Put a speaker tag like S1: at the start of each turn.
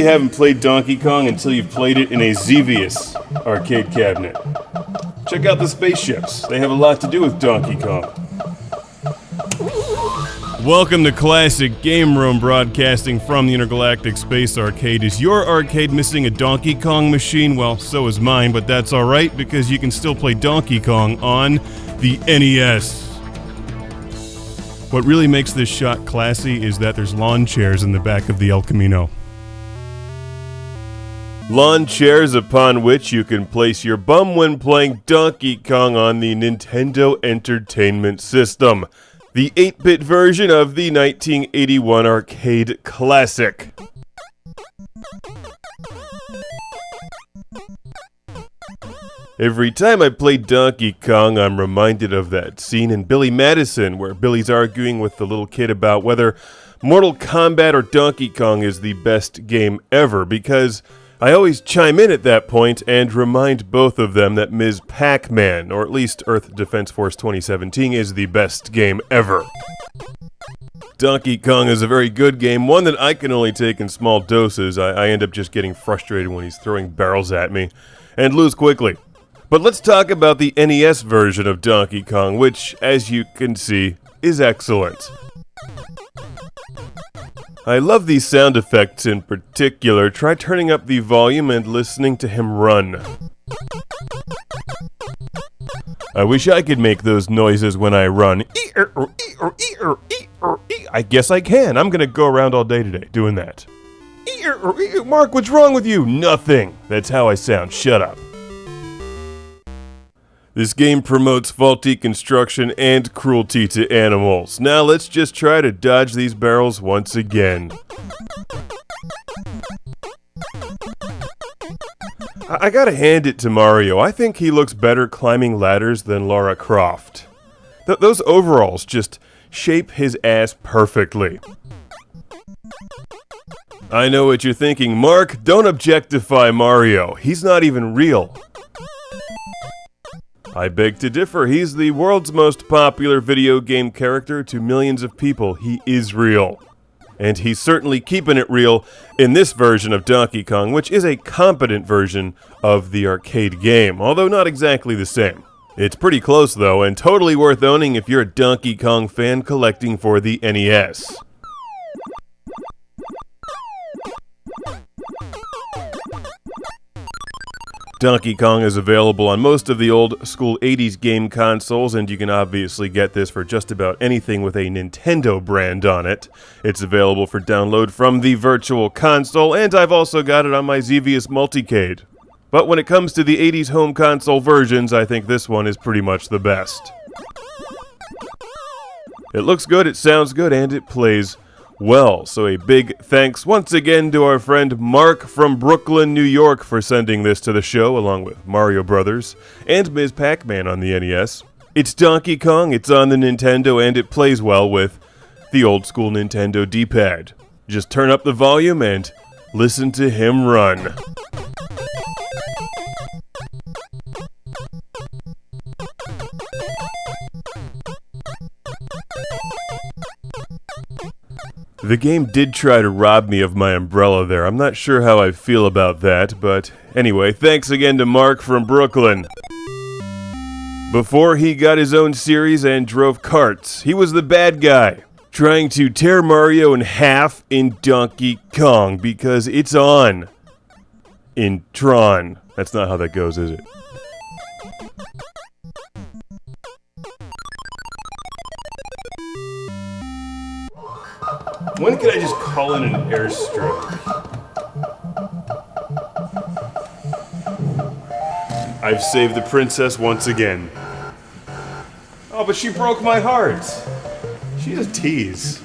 S1: haven't played Donkey Kong until you've played it in a Xevious arcade cabinet. Check out the spaceships. They have a lot to do with Donkey Kong. Welcome to Classic Game Room, broadcasting from the Intergalactic Space Arcade. Is your arcade missing a Donkey Kong machine? Well, so is mine, but that's alright because you can still play Donkey Kong on the NES. What really makes this shot classy is that there's lawn chairs in the back of the El Camino. Lawn chairs upon which you can place your bum when playing Donkey Kong on the Nintendo Entertainment System, the 8-bit version of the 1981 arcade classic. Every time I play Donkey Kong, I'm reminded of that scene in Billy Madison where Billy's arguing with the little kid about whether Mortal Kombat or Donkey Kong is the best game ever, because I always chime in at that point and remind both of them that Ms. Pac-Man, or at least Earth Defense Force 2017, is the best game ever. Donkey Kong is a very good game, one that I can only take in small doses. I end up just getting frustrated when he's throwing barrels at me, and lose quickly. But let's talk about the NES version of Donkey Kong, which, as you can see, is excellent. I love these sound effects in particular. Try turning up the volume and listening to him run. I wish I could make those noises when I run. I guess I can. I'm gonna go around all day today doing that. Mark, what's wrong with you? Nothing. That's how I sound. Shut up. This game promotes faulty construction and cruelty to animals. Now let's just try to dodge these barrels once again. I gotta hand it to Mario. I think he looks better climbing ladders than Lara Croft. Those overalls just shape his ass perfectly. I know what you're thinking, Mark. Don't objectify Mario. He's not even real. I beg to differ. He's the world's most popular video game character to millions of people. He is real. And he's certainly keeping it real in this version of Donkey Kong, which is a competent version of the arcade game, although not exactly the same. It's pretty close though, and totally worth owning if you're a Donkey Kong fan collecting for the NES. Donkey Kong is available on most of the old school 80s game consoles, and you can obviously get this for just about anything with a Nintendo brand on it. It's available for download from the Virtual Console, and I've also got it on my Xevious Multicade. But when it comes to the 80s home console versions, I think this one is pretty much the best. It looks good, it sounds good, and it plays well, so a big thanks once again to our friend Mark from Brooklyn, New York for sending this to the show, along with Mario Brothers and Ms. Pac-Man on the NES. It's Donkey Kong, it's on the Nintendo, and it plays well with the old school Nintendo D-pad. Just turn up the volume and listen to him run. The game did try to rob me of my umbrella there. I'm not sure how I feel about that, but anyway, thanks again to Mark from Brooklyn. Before he got his own series and drove carts, he was the bad guy, trying to tear Mario in half in Donkey Kong, because it's on in Tron. That's not how that goes, is it? When can I just call in an airstrike? I've saved the princess once again. Oh, but she broke my heart. She's a tease.